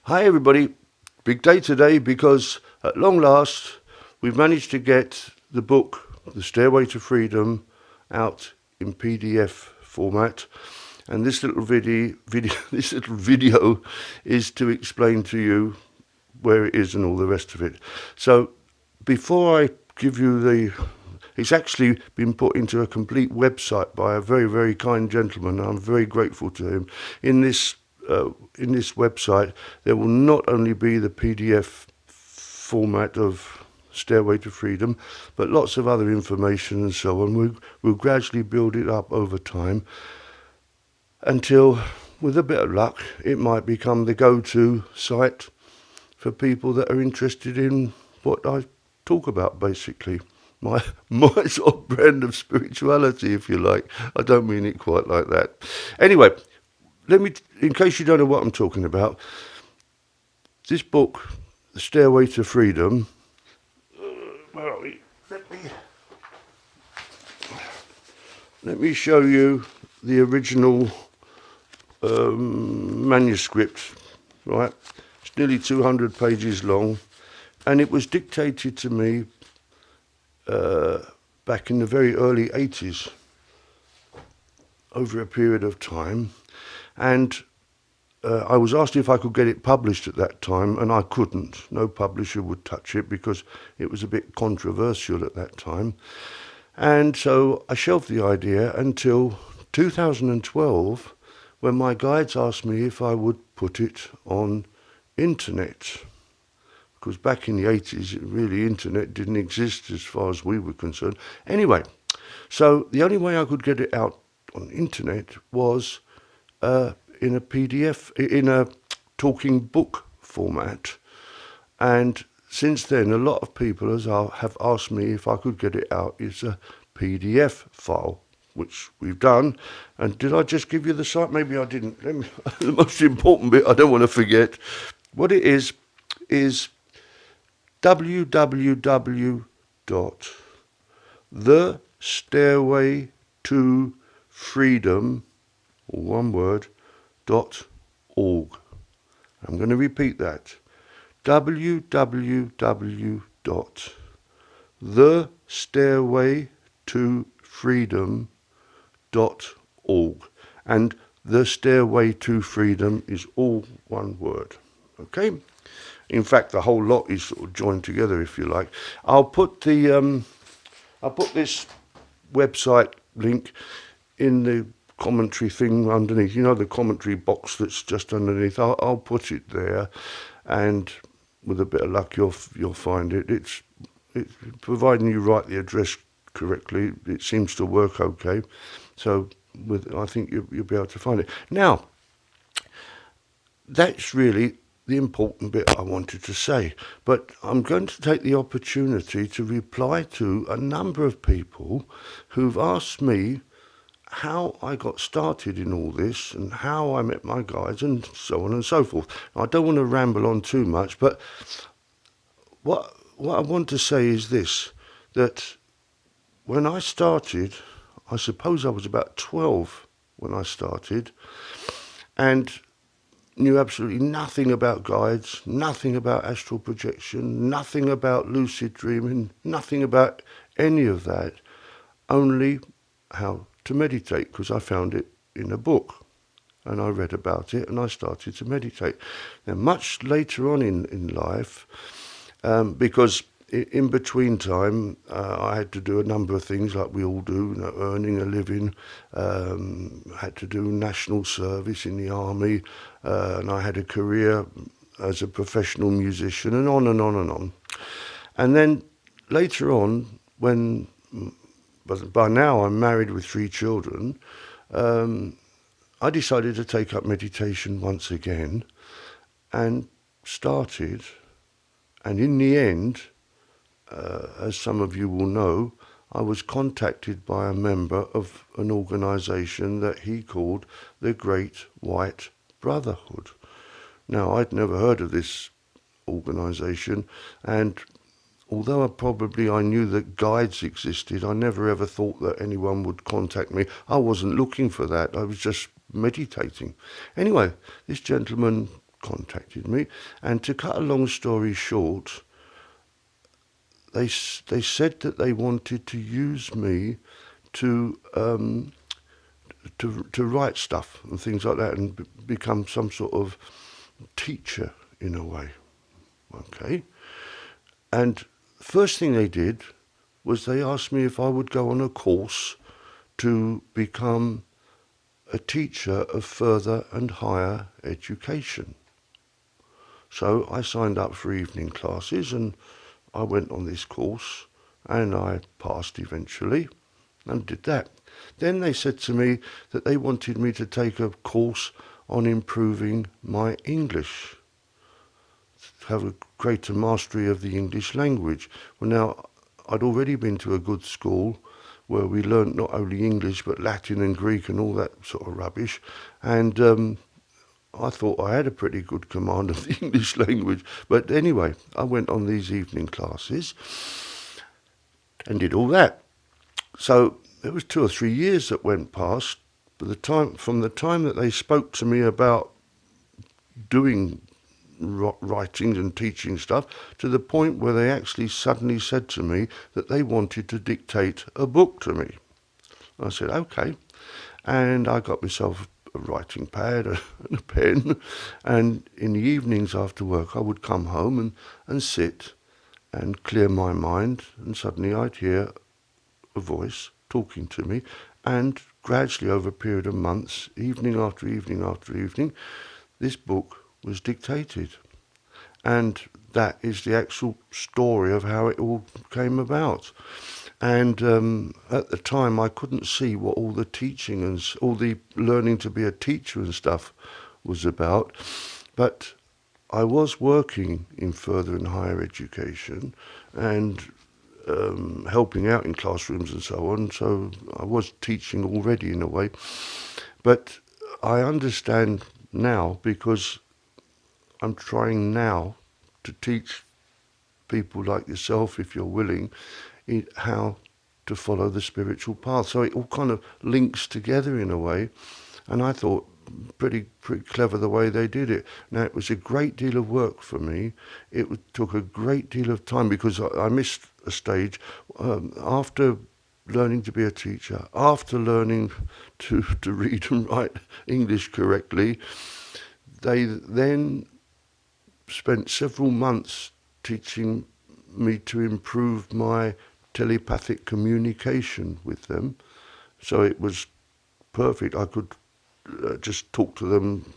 Hi everybody, big day today because at long last we've managed to get the book, The Stairway to Freedom, out in PDF format. And this little video is to explain to you where it is and all the rest of it. So before I give you it's actually been put into a complete website by a very, very kind gentleman. I'm very grateful to him. In this website, there will not only be the PDF format of Stairway to Freedom, but lots of other information and so on. We'll gradually build it up over time until, with a bit of luck, it might become the go-to site for people that are interested in what I talk about, basically. My sort of brand of spirituality, if you like. I don't mean it quite like that. Anyway, in case you don't know what I'm talking about, this book, The Stairway to Freedom, let me show you the original manuscript, right? It's nearly 200 pages long, and it was dictated to me back in the very early 80s, over a period of time, and I was asked if I could get it published at that time, and I couldn't. No publisher would touch it because it was a bit controversial at that time. And so I shelved the idea until 2012, when my guides asked me if I would put it on internet. Because back in the 80s, really, internet didn't exist as far as we were concerned. Anyway, so the only way I could get it out on internet was in a PDF, in a talking book format. And since then, a lot of people have asked me if I could get it out as a PDF file, which we've done. And did I just give you the site? Maybe I didn't. The most important bit, I don't want to forget. What it is www.thestairwaytofreedom, or one word, .org. I'm going to repeat that. www.thestairwaytofreedom.org. And The Stairway to Freedom is all one word. Okay? In fact, the whole lot is sort of joined together, if you like. I'll put this website link in the commentary thing underneath. You know, the commentary box that's just underneath. I'll put it there, and with a bit of luck, you'll find it. It's providing you write the address correctly. It seems to work okay. So I think you'll be able to find it. Now, that's really the important bit I wanted to say, but I'm going to take the opportunity to reply to a number of people who've asked me how I got started in all this and how I met my guides and so on and so forth. I don't want to ramble on too much, but what I want to say is this, that when I started, I suppose I was about 12 when I started, and knew absolutely nothing about guides, nothing about astral projection, nothing about lucid dreaming, nothing about any of that, only how to meditate, because I found it in a book and I read about it and I started to meditate. Now, much later on in life, because in between time, I had to do a number of things like we all do, earning a living, had to do national service in the army, and I had a career as a professional musician, and on and on and on. And then later on, but by now I'm married with 3 children, I decided to take up meditation once again and started, and in the end, as some of you will know, I was contacted by a member of an organisation that he called the Great White Brotherhood. Now, I'd never heard of this organisation, and although I knew that guides existed, I never ever thought that anyone would contact me. I wasn't looking for that. I was just meditating. Anyway, this gentleman contacted me, and to cut a long story short, they said that they wanted to use me to write stuff and things like that, and become some sort of teacher in a way. Okay, and first thing they did was they asked me if I would go on a course to become a teacher of further and higher education. So I signed up for evening classes and I went on this course, and I passed eventually and did that. Then they said to me that they wanted me to take a course on improving my English, have a greater mastery of the English language. Well, now, I'd already been to a good school where we learnt not only English but Latin and Greek and all that sort of rubbish, and I thought I had a pretty good command of the English language. But anyway, I went on these evening classes and did all that. So it was 2 or 3 years that went past. From the time that they spoke to me about doing writing and teaching stuff, to the point where they actually suddenly said to me that they wanted to dictate a book to me. I said, okay. And I got myself a writing pad and a pen, and in the evenings after work I would come home and sit and clear my mind, and suddenly I'd hear a voice talking to me, and gradually over a period of months, evening after evening after evening, this book was dictated. And that is the actual story of how it all came about. And at the time, I couldn't see what all the teaching and all the learning to be a teacher and stuff was about. But I was working in further and higher education and helping out in classrooms and so on. So I was teaching already in a way. But I understand now, because I'm trying now to teach people like yourself, if you're willing, how to follow the spiritual path. So it all kind of links together in a way, and I thought pretty clever the way they did it. Now, it was a great deal of work for me. It took a great deal of time, because I missed a stage after learning to be a teacher, after learning to read and write English correctly. They then spent several months teaching me to improve my telepathic communication with them. So it was perfect. I could just talk to them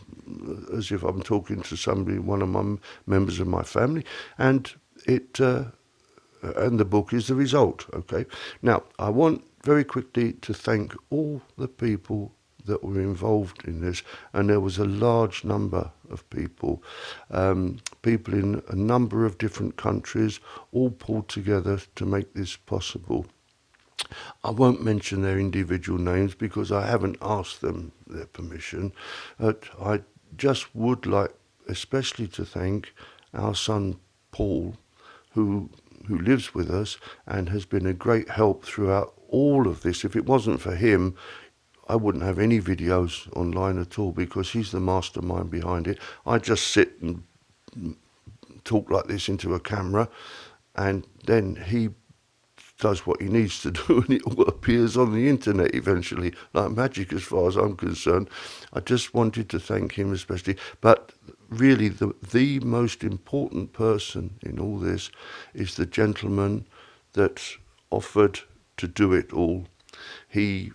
as if I'm talking to somebody, one of my members of my family, and and the book is the result. Okay. Now, I want very quickly to thank all the people that were involved in this, and there was a large number of people, people in a number of different countries, all pulled together to make this possible. I won't mention their individual names because I haven't asked them their permission, but I just would like especially to thank our son Paul, who lives with us and has been a great help throughout all of this. If it wasn't for him, I wouldn't have any videos online at all, because he's the mastermind behind it. I just sit and talk like this into a camera, and then he does what he needs to do, and it all appears on the internet eventually, like magic as far as I'm concerned. I just wanted to thank him especially. But really, the most important person in all this is the gentleman that offered to do it all. He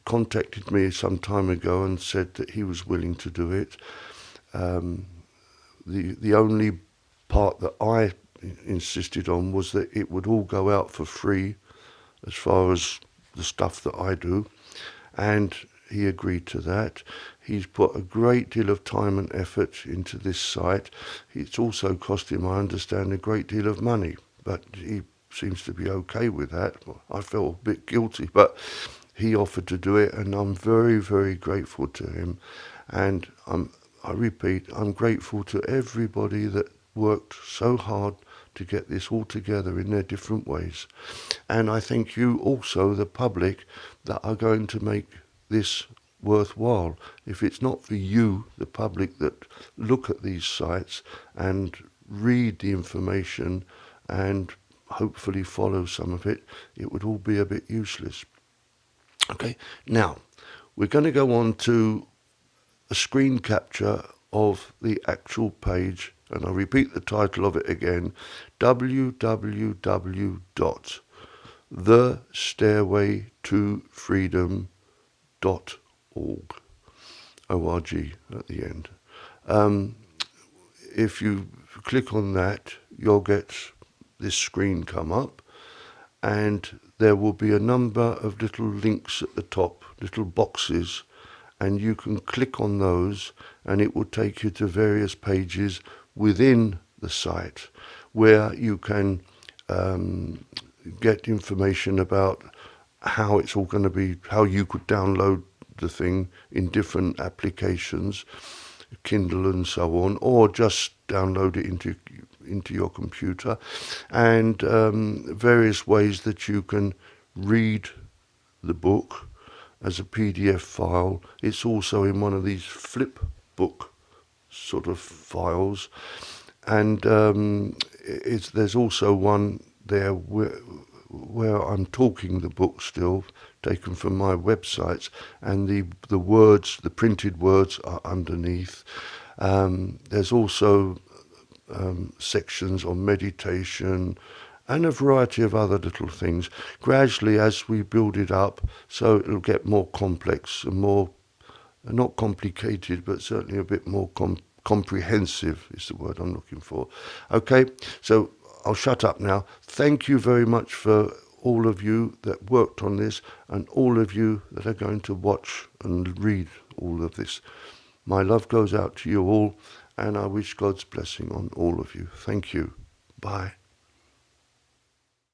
contacted me some time ago and said that he was willing to do it. The only part that I insisted on was that it would all go out for free as far as the stuff that I do, and he agreed to that. He's put a great deal of time and effort into this site. It's also cost him, I understand, a great deal of money, but he seems to be okay with that. I felt a bit guilty, but he offered to do it, and I'm very, very grateful to him. And I repeat, I'm grateful to everybody that worked so hard to get this all together in their different ways. And I thank you also, the public, that are going to make this worthwhile. If it's not for you, the public, that look at these sites and read the information and hopefully follow some of it, it would all be a bit useless. Okay, now we're going to go on to a screen capture of the actual page, and I'll repeat the title of it again: www.thestairwaytofreedom.org. O-R-G at the end. If you click on that, you'll get this screen come up, and there will be a number of little links at the top, little boxes, and you can click on those and it will take you to various pages within the site where you can get information about how it's all going to be, how you could download the thing in different applications, Kindle and so on, or just download it into your computer, and various ways that you can read the book as a PDF file. It's also in one of these flip book sort of files, and there's also one there where I'm talking the book still, taken from my websites, and the words, the printed words, are underneath. There's also sections on meditation and a variety of other little things. Gradually, as we build it up, so it'll get more complex and more, not complicated, but certainly a bit more comprehensive is the word I'm looking for. Okay, so I'll shut up now. Thank you very much for all of you that worked on this, and all of you that are going to watch and read all of this. My love goes out to you all, and I wish God's blessing on all of you. Thank you. Bye.